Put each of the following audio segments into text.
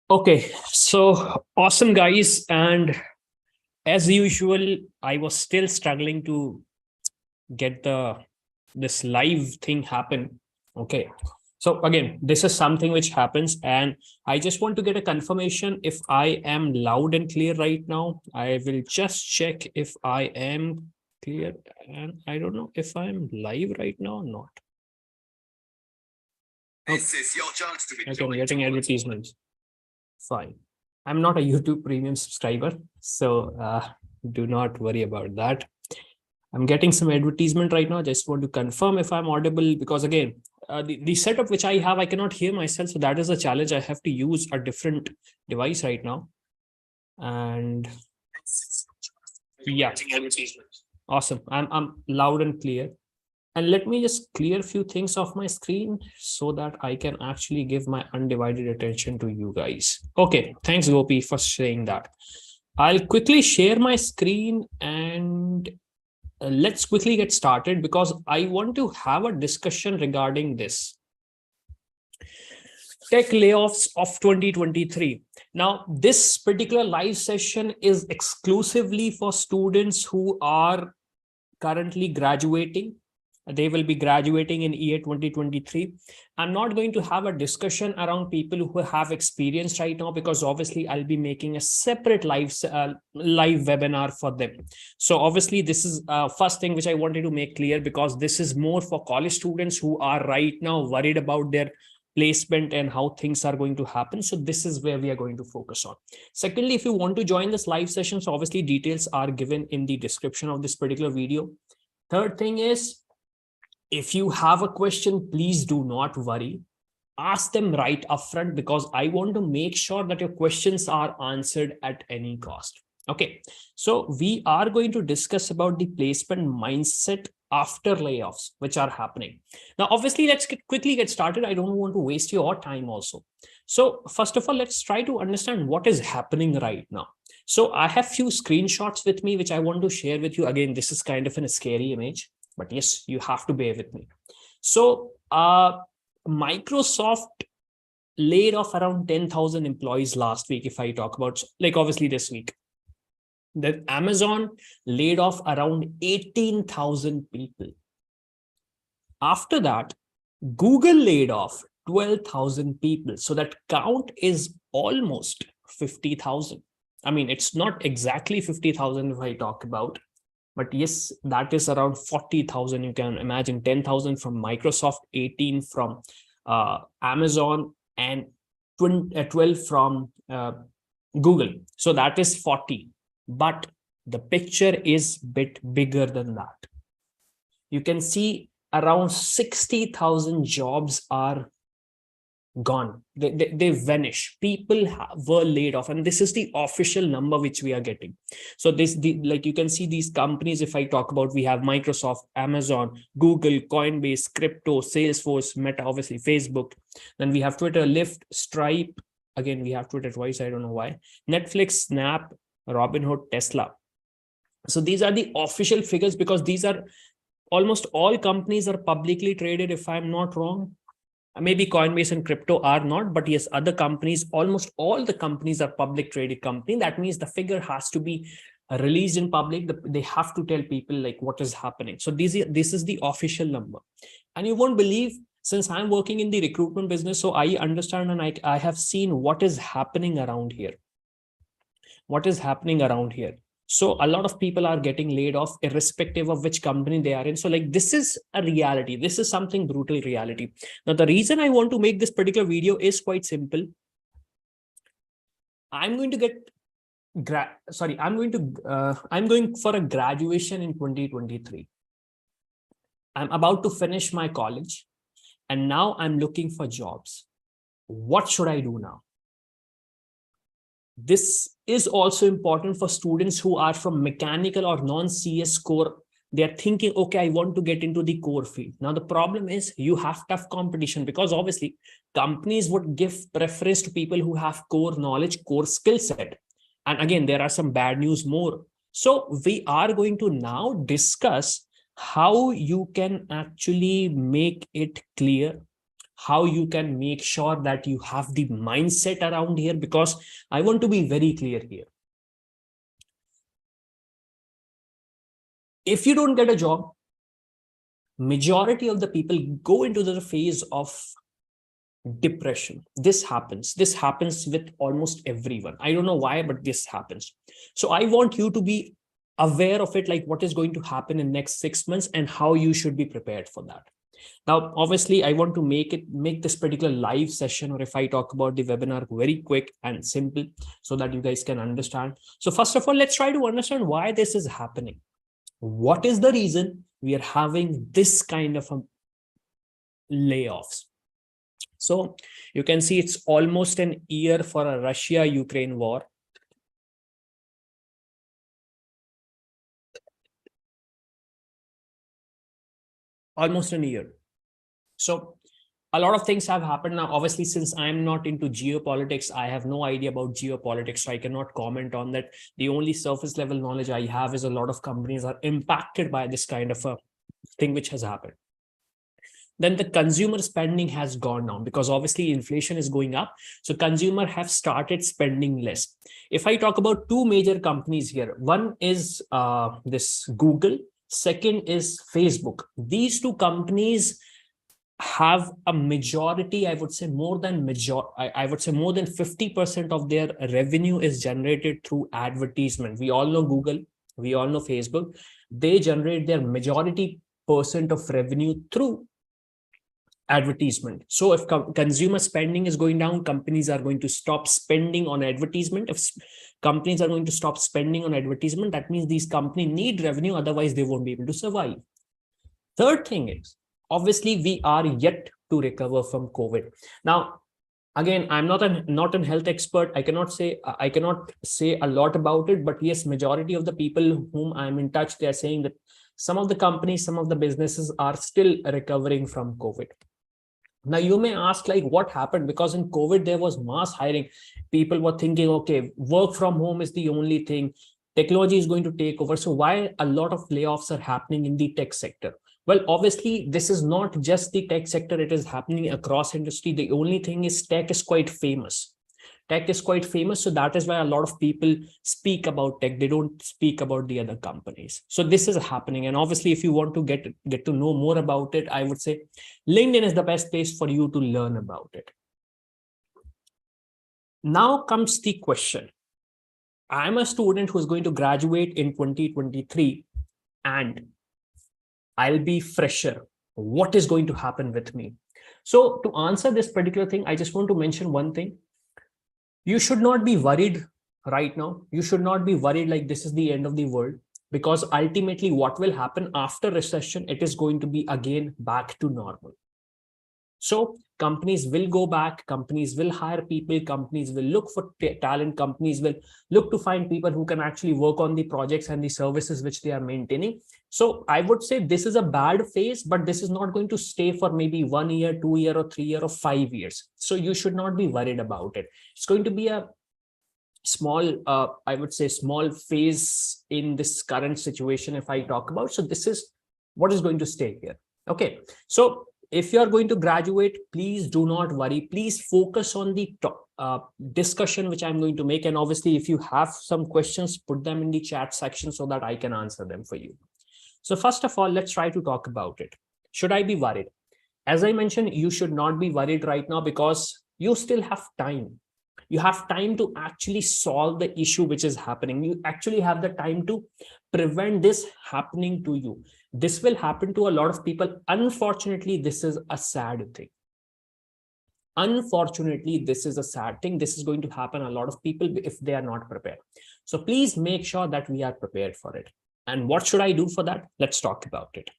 Okay, so awesome, guys. And as usual, I was still struggling to get this live thing happen. Okay. So again, this is something which happens, and I just want to get a confirmation if I am loud and clear right now. I will just check if I am clear, and I don't know if I'm live right now or not. This is your chance to be. Okay, I'm getting advertisements. Fine. I'm not a YouTube premium subscriber, so do not worry about that. I'm getting some advertisement right now. Just want to confirm if I'm audible, because again, the setup which I have, I cannot hear myself. So that is a challenge. I have to use a different device right now. And yeah, awesome. I'm loud and clear. And let me just clear a few things off my screen so that I can actually give my undivided attention to you guys. Okay, thanks Gopi for saying that. I'll quickly share my screen and let's quickly get started, because I want to have a discussion regarding this. Tech layoffs of 2023. Now, this particular live session is exclusively for students who are currently graduating. They will be graduating in year 2023. I'm not going to have a discussion around people who have experience right now, because obviously I'll be making a separate live webinar for them. So obviously this is first thing which I wanted to make clear, because this is more for college students who are right now worried about their placement and how things are going to happen. So this is where we are going to focus on. Secondly, if you want to join this live session, so obviously details are given in the description of this particular video. Third thing is, if you have a question, please do not worry. Ask them right upfront, because I want to make sure that your questions are answered at any cost. Okay, so we are going to discuss about the placement mindset after layoffs, which are happening. Now, obviously, let's quickly get started. I don't want to waste your time also. So first of all, let's try to understand what is happening right now. So I have few screenshots with me, which I want to share with you. Again, this is kind of a scary image, but yes, you have to bear with me. So Microsoft laid off around 10,000 employees last week, if I talk about, like, obviously this week. Then Amazon laid off around 18,000 people. After that, Google laid off 12,000 people. So that count is almost 50,000. I mean, it's not exactly 50,000 if I talk about, but yes, that is around 40,000. You can imagine 10,000 from Microsoft, 18 from Amazon, and 12 from Google. So that is 40. But the picture is a bit bigger than that. You can see around 60,000 jobs are gone. They vanish. People were laid off, and this is the official number which we are getting. So like you can see these companies, if I talk about, we have Microsoft, Amazon, Google, Coinbase, crypto, Salesforce, Meta, obviously Facebook. Then we have Twitter, Lyft, Stripe. Again, we have Twitter twice. I don't know why. Netflix, Snap, Robinhood, Tesla. So these are the official figures, because these are almost all companies are publicly traded, if I'm not wrong. Maybe Coinbase and crypto are not, but yes, other companies, almost all the companies are public traded company. That means the figure has to be released in public. They have to tell people like what is happening. So this is the official number. And you won't believe, since I'm working in the recruitment business, so I understand and I have seen what is happening around here. What is happening around here? So a lot of people are getting laid off irrespective of which company they are in. So like, this is a reality. This is something brutal reality. Now, the reason I want to make this particular video is quite simple. I'm going to get I'm going for a graduation in 2023. I'm about to finish my college, and now I'm looking for jobs. What should I do now? This is also important for students who are from mechanical or non-CS core They are thinking, okay, I want to get into the core field. Now, the problem is you have tough competition, because obviously companies would give preference to people who have core knowledge, core skill set. And again, there are some bad news more. So we are going to now discuss how you can actually make it clear, how you can make sure that you have the mindset around here, because I want to be very clear here. If you don't get a job, majority of the people go into the phase of depression. This happens with almost everyone. I don't know why, but this happens. So I want you to be aware of it, like what is going to happen in next 6 months and how you should be prepared for that. Now, obviously, I want to make this particular live session, or if I talk about the webinar, very quick and simple so that you guys can understand. So first of all, let's try to understand why this is happening. What is the reason we are having this kind of layoffs? So you can see it's almost an year for a Russia-Ukraine war. Almost a year. So a lot of things have happened now. Obviously, since I'm not into geopolitics, I have no idea about geopolitics, so I cannot comment on that. The only surface level knowledge I have is a lot of companies are impacted by this kind of a thing which has happened. Then the consumer spending has gone down, because obviously inflation is going up. So consumer have started spending less. If I talk about two major companies here, one is this Google, second is Facebook. These two companies have a majority, I would say more than 50% of their revenue is generated through advertisement. We all know Google, we all know Facebook. They generate their majority percent of revenue through advertisement. So if consumer spending is going down, companies are going to stop spending on advertisement. If companies are going to stop spending on advertisement, that means these companies need revenue, otherwise they won't be able to survive. Third thing is, obviously, we are yet to recover from COVID. Now, again, I'm not a health expert. I cannot say a lot about it, but yes, majority of the people whom I'm in touch, they are saying that some of the companies, some of the businesses are still recovering from COVID. Now, you may ask, like, what happened? Because in COVID, there was mass hiring. People were thinking, okay, work from home is the only thing. Technology is going to take over. So why a lot of layoffs are happening in the tech sector? Well, obviously, this is not just the tech sector. It is happening across industry. The only thing is tech is quite famous. Tech is quite famous. So that is why a lot of people speak about tech. They don't speak about the other companies. So this is happening. And obviously, if you want to get to know more about it, I would say LinkedIn is the best place for you to learn about it. Now comes the question. I'm a student who's going to graduate in 2023 and I'll be fresher. What is going to happen with me? So to answer this particular thing, I just want to mention one thing. You should not be worried right now. You should not be worried like this is the end of the world, because ultimately what will happen after recession, it is going to be again back to normal. So companies will go back, companies will hire people, companies will look for talent, companies will look to find people who can actually work on the projects and the services which they are maintaining. So I would say this is a bad phase, but this is not going to stay for maybe 1 year, 2 year, or 3 year, or 5 years. So you should not be worried about it. It's going to be a small, I would say small phase in this current situation if I talk about. So this is what is going to stay here. Okay. So if you are going to graduate, please do not worry. Please focus on the discussion which I'm going to make. And obviously, if you have some questions, put them in the chat section so that I can answer them for you. So first of all, let's try to talk about it. Should I be worried? As I mentioned, you should not be worried right now because you still have time. You have time to actually solve the issue which is happening. You actually have the time to prevent this happening to you. This will happen to a lot of people. Unfortunately, this is a sad thing. Unfortunately, this is a sad thing. This is going to happen a lot of people if they are not prepared. So please make sure that we are prepared for it. And what should I do for that? Let's talk about it.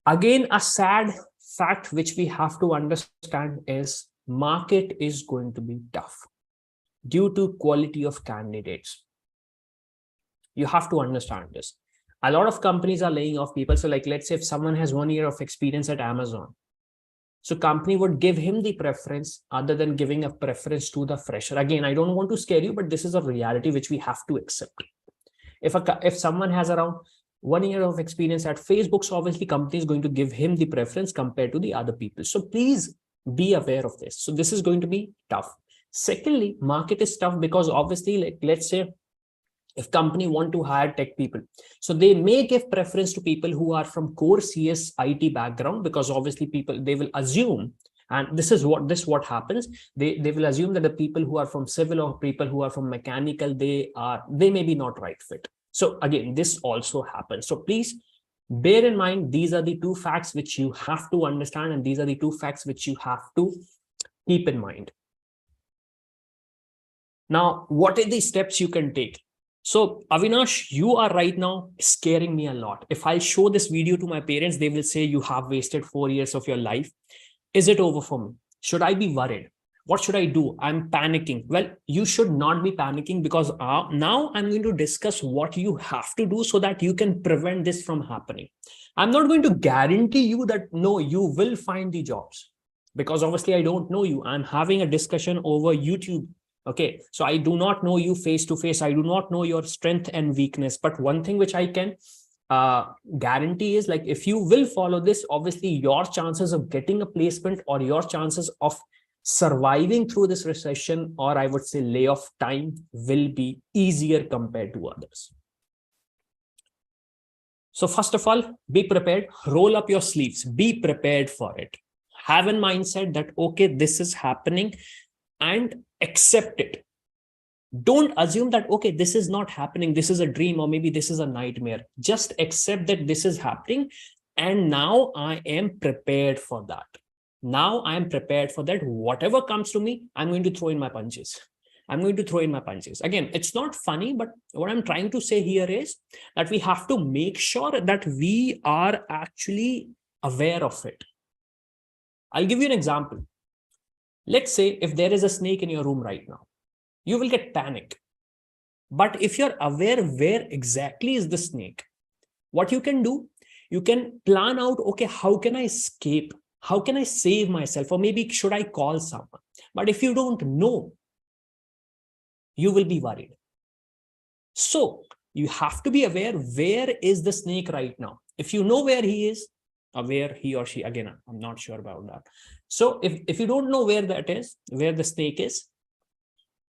Again, a sad fact which we have to understand is market is going to be tough due to quality of candidates. You have to understand this. A lot of companies are laying off people. So like, let's say if someone has 1 year of experience at Amazon, so company would give him the preference other than giving a preference to the fresher. Again, I don't want to scare you, but this is a reality which we have to accept. If someone has around 1 year of experience at Facebook, so obviously company is going to give him the preference compared to the other people. So please be aware of this. So this is going to be tough. Secondly, market is tough because obviously, like, let's say if company want to hire tech people, so they may give preference to people who are from core CS IT background, because obviously people, they will assume, and this is what happens, they will assume that the people who are from civil or people who are from mechanical, they may be not right fit. So again, this also happens. So please bear in mind, these are the two facts which you have to understand, and these are the two facts which you have to keep in mind. Now, what are the steps you can take? So Avinash, you are right now scaring me a lot. If I show this video to my parents, they will say you have wasted 4 years of your life. Is it over for me? Should I be worried? What should I do? I'm panicking. Well, you should not be panicking, because now I'm going to discuss what you have to do so that you can prevent this from happening. I'm not going to guarantee you that, no, you will find the jobs, because obviously I don't know you. I'm having a discussion over YouTube. Okay, so I do not know you face to face. I do not know your strength and weakness. But one thing which I can guarantee is, like, if you will follow this, obviously your chances of getting a placement or your chances of surviving through this recession, or I would say layoff time, will be easier compared to others. So first of all, be prepared, roll up your sleeves, be prepared for it. Have a mindset that, okay, this is happening, and accept it. Don't assume that, okay, this is not happening, this is a dream, or maybe this is a nightmare. Just accept that this is happening, and now I am prepared for that. Now I am prepared for that. Whatever comes to me, I'm going to throw in my punches. I'm going to throw in my punches. Again, it's not funny, but what I'm trying to say here is that we have to make sure that we are actually aware of it. I'll give you an example. Let's say if there is a snake in your room right now, you will get panic. But if you're aware where exactly is the snake, what you can do, you can plan out, okay, how can I escape? How can I save myself? Or maybe should I call someone? But if you don't know, you will be worried. So you have to be aware, where is the snake right now? If you know where he is, or where he or she, again, I'm not sure about that. So if you don't know where that is, where the snake is,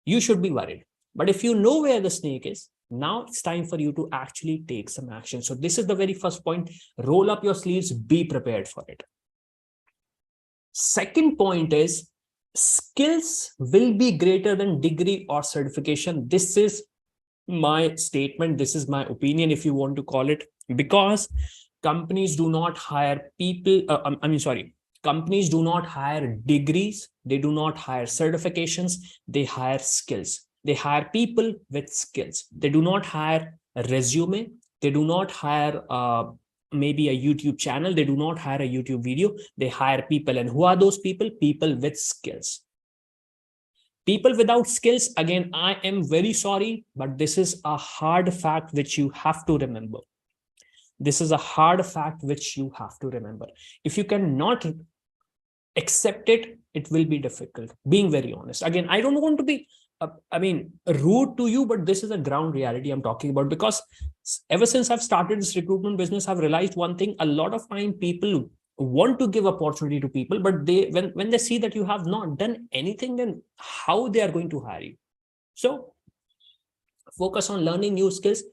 you should be worried. But if you know where the snake is, now it's time for you to actually take some action. So this is the very first point. Roll up your sleeves, be prepared for it. Second point is, skills will be greater than degree or certification. This is my statement. This is my opinion, if you want to call it, because companies do not hire people. Companies do not hire degrees. They do not hire certifications. They hire skills. They hire people with skills. They do not hire a resume. They do not hire maybe a YouTube channel. They do not hire a YouTube video. They hire people. And who are those people? People with skills. People without skills, again, I am very sorry, but this is a hard fact which you have to remember. This is a hard fact which you have to remember. If you cannot accept it, it will be difficult, being very honest. Again, I don't want to be, rude to you, but this is a ground reality I'm talking about, because ever since I've started this recruitment business, I've realized one thing. A lot of time people want to give opportunity to people, but when they see that you have not done anything, then how they are going to hire you? So focus on learning new skills,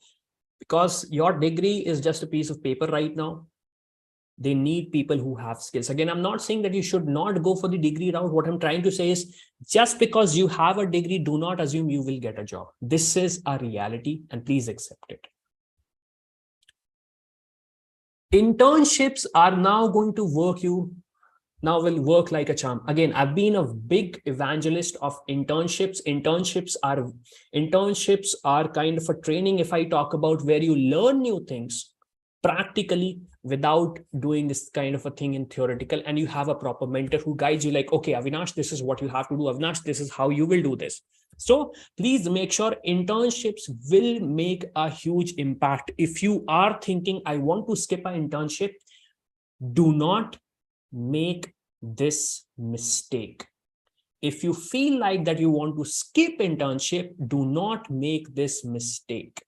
because your degree is just a piece of paper right now. They need people who have skills. Again, I'm not saying that you should not go for the degree route. What I'm trying to say is, just because you have a degree, do not assume you will get a job. This is a reality, and please accept it. Internships are now going to will work like a charm. Again, I've been a big evangelist of internships. Internships are kind of a training, if I talk about, where you learn new things practically without doing this kind of a thing in theoretical, and you have a proper mentor who guides you, like, okay, Avinash, this is what you have to do. Avinash, this is how you will do this. So please make sure internships will make a huge impact. If you are thinking, I want to skip an internship, do not make this mistake. If you feel like that you want to skip internship, do not make this mistake.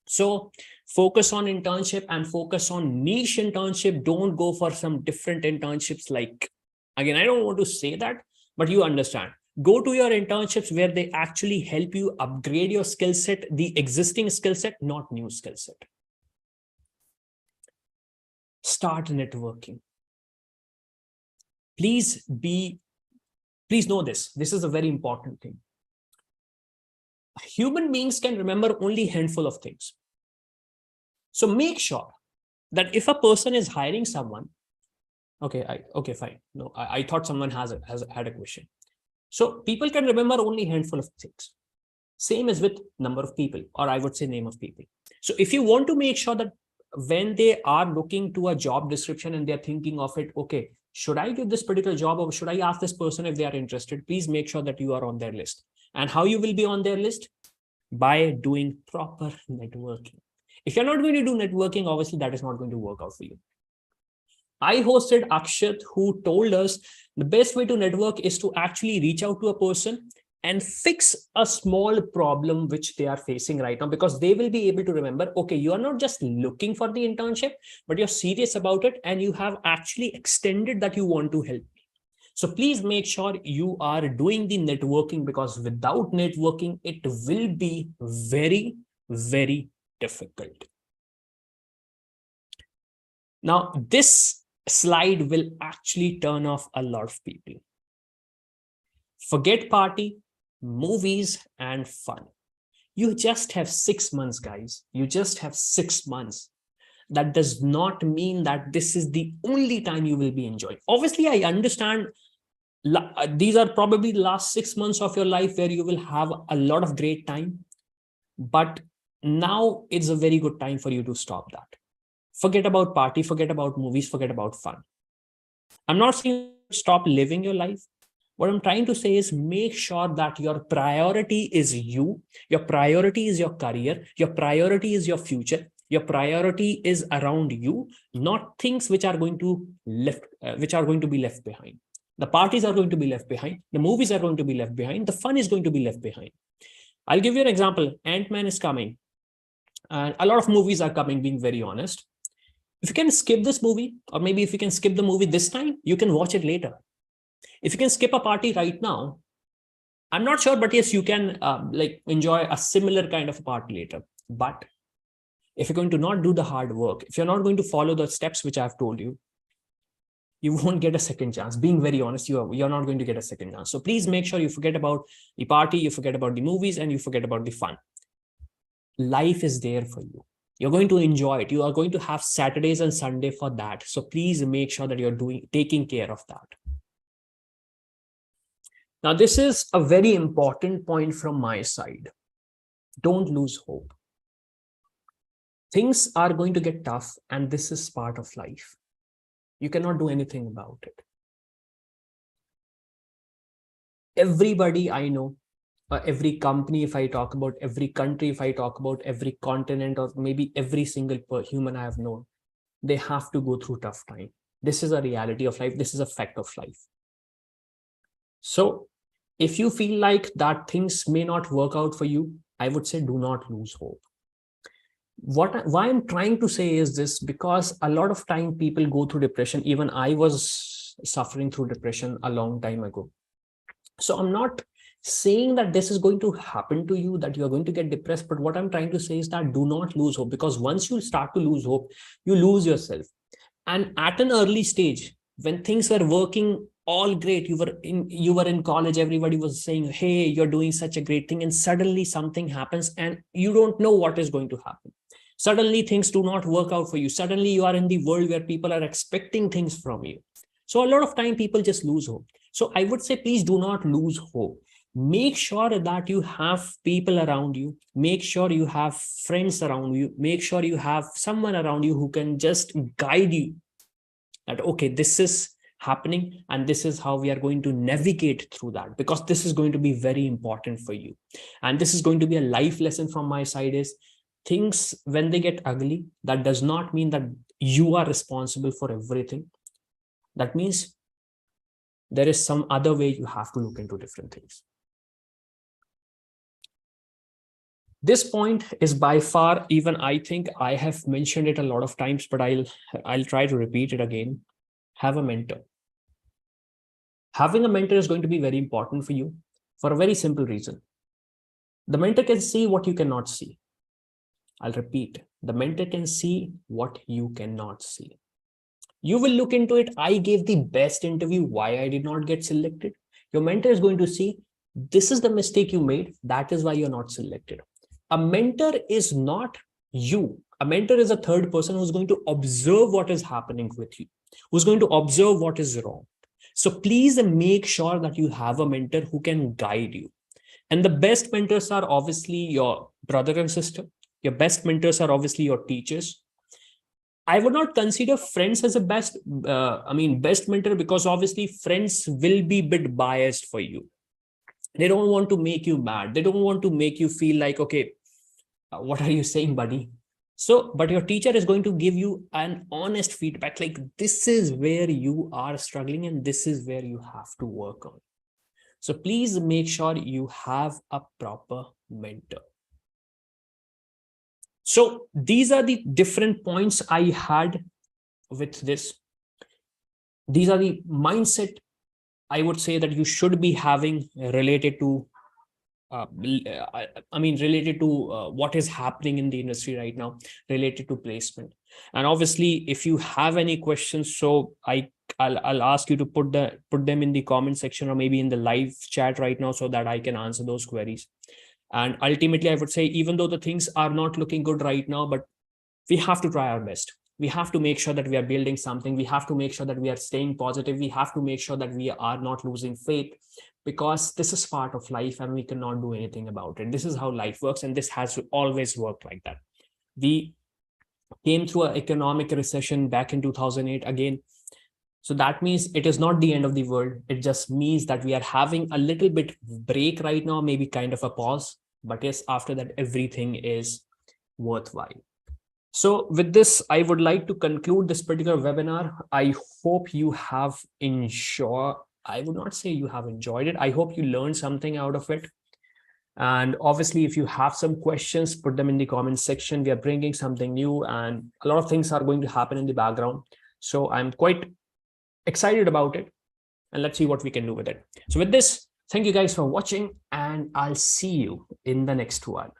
So focus on internship and focus on niche internship. Don't go for some different internships. Like, again, I don't want to say that, but you understand. Go to your internships where they actually help you upgrade your skill set, the existing skill set, not new skill set. Start networking. Please know this. This is a very important thing. Human beings can remember only a handful of things. So make sure that if a person is hiring someone, okay, fine. No, I thought someone has had a question. So people can remember only a handful of things. Same as with number of people, or I would say name of people. So if you want to make sure that when they are looking to a job description and they're thinking of it, okay, should I give this particular job or should I ask this person if they are interested? Please make sure that you are on their list. And how you will be on their list? By doing proper networking. If you're not going to do networking, obviously that is not going to work out for you. I hosted Akshat, who told us the best way to network is to actually reach out to a person and fix a small problem which they are facing right now, because they will be able to remember, okay, you are not just looking for the internship, but you're serious about it and you have actually extended that you want to help. So please make sure you are doing the networking, because without networking, it will be very, very difficult. Now, this slide will actually turn off a lot of people. Forget party, movies, and fun. You just have 6 months, guys. You just have 6 months. That does not mean that this is the only time you will be enjoying. Obviously, I understand these are probably the last 6 months of your life where you will have a lot of great time. But now it's a very good time for you to stop that. Forget about party, forget about movies, forget about fun. I'm not saying stop living your life. What I'm trying to say is make sure that your priority is you. Your priority is your career. Your priority is your future. Your priority is around you, not things which are going to be left behind. The parties are going to be left behind. The movies are going to be left behind. The fun is going to be left behind. I'll give you an example. Ant-Man is coming. And a lot of movies are coming, being very honest. If you can skip this movie, or maybe if you can skip the movie this time, you can watch it later. If you can skip a party right now, I'm not sure, but yes, you can enjoy a similar kind of a party later. But if you're going to not do the hard work, if you're not going to follow the steps which I've told you, you won't get a second chance. Being very honest, you're not going to get a second chance. So please make sure you forget about the party, you forget about the movies, and you forget about the fun. Life is there for you. You're going to enjoy it. You are going to have Saturdays and Sunday for that. So please make sure that you're taking care of that. Now, this is a very important point from my side. Don't lose hope. Things are going to get tough, and this is part of life. You cannot do anything about it. Everybody I know, every company, if I talk about every country, if I talk about every continent, or maybe every single human I have known, they have to go through tough time. This is a reality of life. This is a fact of life. So if you feel like that things may not work out for you, I would say do not lose hope. Why I'm trying to say is this, because a lot of time people go through depression. Even I was suffering through depression a long time ago. So I'm not saying that this is going to happen to you, that you're going to get depressed. But what I'm trying to say is that do not lose hope, because once you start to lose hope, you lose yourself. And at an early stage, when things were working all great, you were in college, everybody was saying, hey, you're doing such a great thing. And suddenly something happens and you don't know what is going to happen. Suddenly things do not work out for you. Suddenly you are in the world where people are expecting things from you. So a lot of time people just lose hope. So I would say, please do not lose hope. Make sure that you have people around you. Make sure you have friends around you. Make sure you have someone around you who can just guide you that, okay, this is happening, and this is how we are going to navigate through that, because this is going to be very important for you. And this is going to be a life lesson from my side is, things when they get ugly, that does not mean that you are responsible for everything. That means there is some other way you have to look into different things. This point is by far, even I think I have mentioned it a lot of times, but I'll try to repeat it again. Have a mentor. Having a mentor is going to be very important for you for a very simple reason. The mentor can see what you cannot see. I'll repeat, the mentor can see what you cannot see. You will look into it. I gave the best interview. Why I did not get selected? Your mentor is going to see, this is the mistake you made. That is why you're not selected. A mentor is not you. A mentor is a third person who's going to observe what is happening with you, who's going to observe what is wrong. So please make sure that you have a mentor who can guide you. And the best mentors are obviously your brother and sister. Your best mentors are obviously your teachers. I would not consider friends as a best mentor, because obviously friends will be a bit biased for you. They don't want to make you mad. They don't want to make you feel like, okay, what are you saying, buddy? So, but your teacher is going to give you an honest feedback, like this is where you are struggling and this is where you have to work on. So please make sure you have a proper mentor. So these are the different points I had with this. These are the mindset I would say that you should be having related to related to what is happening in the industry right now, related to placement. And obviously, if you have any questions, so I'll ask you to put them in the comment section or maybe in the live chat right now, so that I can answer those queries. And ultimately, I would say, even though the things are not looking good right now, but we have to try our best. We have to make sure that we are building something. We have to make sure that we are staying positive. We have to make sure that we are not losing faith, because this is part of life and we cannot do anything about it. This is how life works, and this has always worked like that. We came through an economic recession back in 2008 again. So that means it is not the end of the world. It just means that we are having a little bit break right now, maybe kind of a pause. But yes, after that, everything is worthwhile. So with this, I would like to conclude this particular webinar. I hope you have enjoyed. I would not say you have enjoyed it. I hope you learned something out of it. And obviously, if you have some questions, put them in the comment section. We are bringing something new and a lot of things are going to happen in the background. So I'm quite excited about it, and let's see what we can do with it. So with this, thank you guys for watching, and I'll see you in the next one.